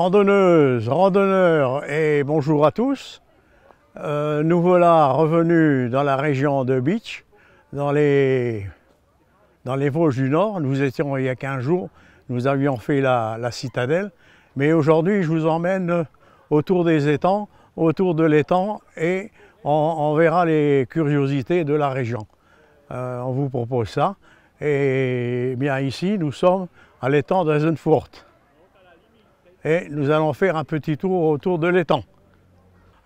Randonneuses, randonneurs et bonjour à tous. Nous voilà revenus dans la région de Bitche, dans les Vosges du Nord. Nous étions il y a 15 jours, nous avions fait la citadelle. Mais aujourd'hui, je vous emmène autour des étangs, autour de l'étang, et on verra les curiosités de la région. On vous propose ça. Et bien ici, nous sommes à l'étang d'Azenfurt. Et nous allons faire un petit tour autour de l'étang.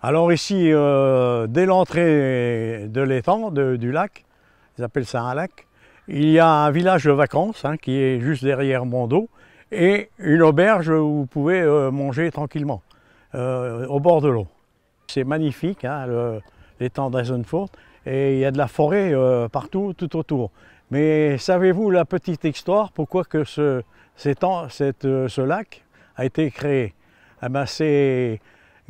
Alors ici, dès l'entrée de l'étang, du lac, ils appellent ça un lac, il y a un village de vacances qui est juste derrière mon dos et une auberge où vous pouvez manger tranquillement au bord de l'eau. C'est magnifique, l'étang d'Azenfurt, et il y a de la forêt partout, tout autour. Mais savez-vous la petite histoire, pourquoi que ce lac a été créé? C'est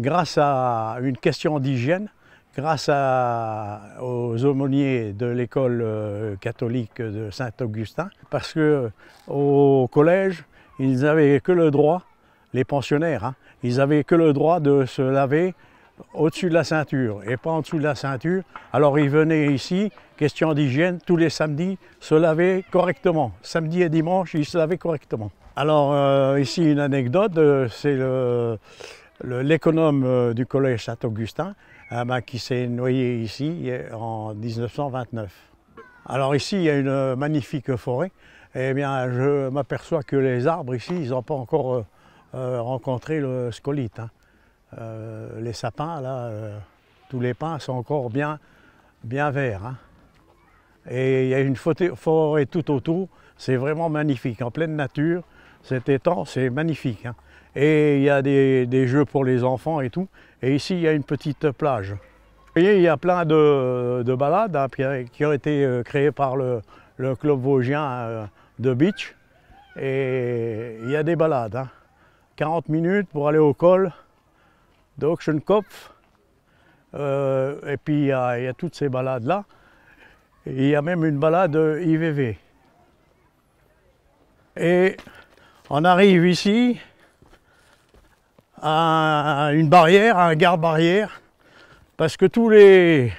grâce à une question d'hygiène, grâce aux aumôniers de l'école catholique de Saint-Augustin, parce que au collège, ils n'avaient que le droit, les pensionnaires, ils n'avaient que le droit de se laver au-dessus de la ceinture et pas en dessous de la ceinture. Alors ils venaient ici, question d'hygiène, tous les samedis, se laver correctement. Samedi et dimanche, ils se lavaient correctement. Alors ici une anecdote, c'est l'économe du collège Saint-Augustin qui s'est noyé ici en 1929. Alors ici il y a une magnifique forêt. Eh bien je m'aperçois que les arbres ici, ils n'ont pas encore rencontré le scolyte. Les sapins là, tous les pins sont encore bien verts. Et il y a une forêt tout autour, c'est vraiment magnifique, en pleine nature. Cet étang, c'est magnifique. Et il y a des jeux pour les enfants et tout. Et ici, il y a une petite plage. Vous voyez, il y a plein de balades qui ont été créées par le club vosgien de Bitche. Et il y a des balades. 40 minutes pour aller au col d'Oxenkopf. Et puis, il y a toutes ces balades-là. Et il y a même une balade IVV. Et on arrive ici à une barrière, à un garde-barrière, parce que tous les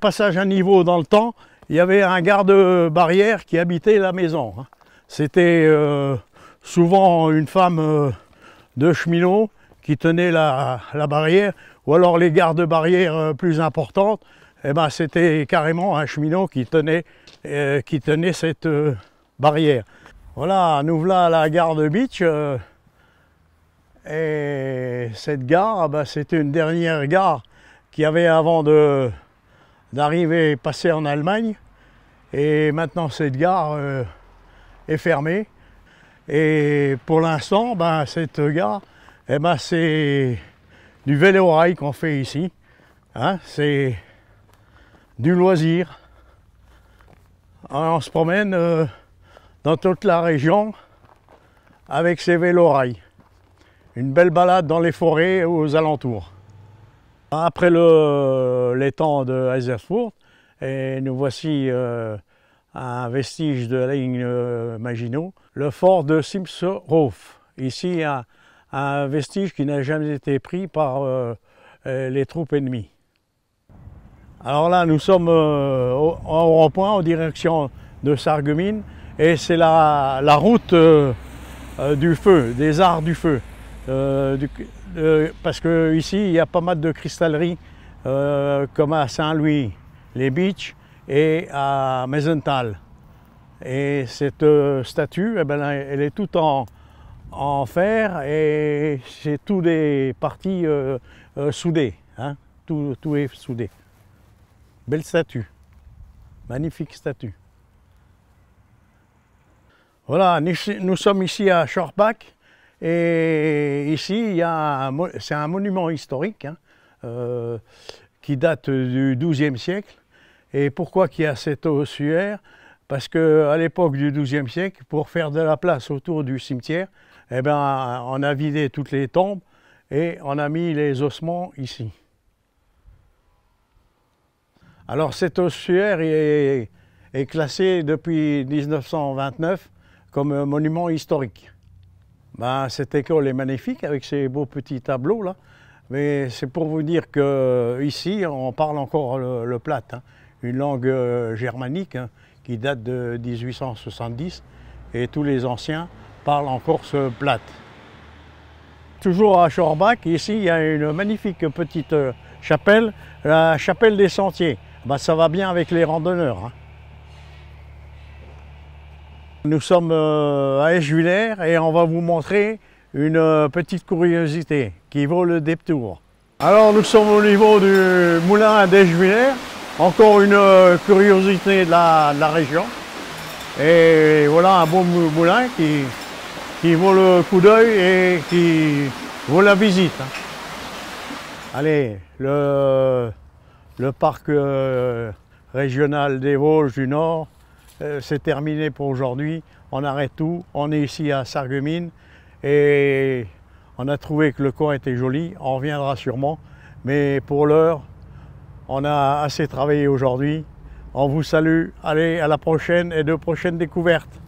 passages à niveau dans le temps, il y avait un garde-barrière qui habitait la maison. C'était souvent une femme de cheminot qui tenait la barrière, ou alors les gardes-barrières plus importantes, c'était carrément un cheminot qui tenait cette barrière. Voilà, nous voilà à la gare de Bitche. Et cette gare, c'était une dernière gare qu'il y avait avant d'arriver, passer en Allemagne. Et maintenant, cette gare est fermée. Et pour l'instant, cette gare, c'est du vélo-rail qu'on fait ici. C'est du loisir. On se promène dans toute la région avec ces vélos-rails. Une belle balade dans les forêts aux alentours. Après l'étang de Azenfurt, et nous voici un vestige de la ligne Maginot, le fort de Simshof. Ici, il y a un vestige qui n'a jamais été pris par les troupes ennemies. Alors là, nous sommes en rond-point en direction de Sarreguemines. Et c'est la route du feu, des arts du feu. Parce qu'ici, il y a pas mal de cristalleries, comme à Saint-Louis, les Bitches et à Meisenthal. Et cette statue, elle est toute en fer et c'est tout des parties soudées. Tout est soudé. Belle statue, magnifique statue. Voilà, nous sommes ici à Schorbach et ici c'est un monument historique qui date du XIIe siècle. Et pourquoi qu'il y a cet ossuaire? Parce qu'à l'époque du XIIe siècle, pour faire de la place autour du cimetière, on a vidé toutes les tombes et on a mis les ossements ici. Alors cet ossuaire est classé depuis 1929 comme monument historique. Ben, cette école est magnifique avec ses beaux petits tableaux là. Mais c'est pour vous dire qu'ici, on parle encore le plate, hein, une langue germanique hein, qui date de 1870 et tous les anciens parlent encore ce plate. Toujours à Schorbach, ici, il y a une magnifique petite chapelle, la chapelle des Sentiers. Ben, ça va bien avec les randonneurs. Hein. Nous sommes à Eschwiller et on va vous montrer une petite curiosité qui vaut le détour. Alors nous sommes au niveau du moulin d'Eschwiller, encore une curiosité de la région. Et voilà un beau moulin qui vaut le coup d'œil et qui vaut la visite. Allez, le parc régional des Vosges du Nord, c'est terminé pour aujourd'hui. On arrête tout, on est ici à Sarreguemines et on a trouvé que le coin était joli, on reviendra sûrement. Mais pour l'heure, on a assez travaillé aujourd'hui. On vous salue, allez à la prochaine et de prochaines découvertes.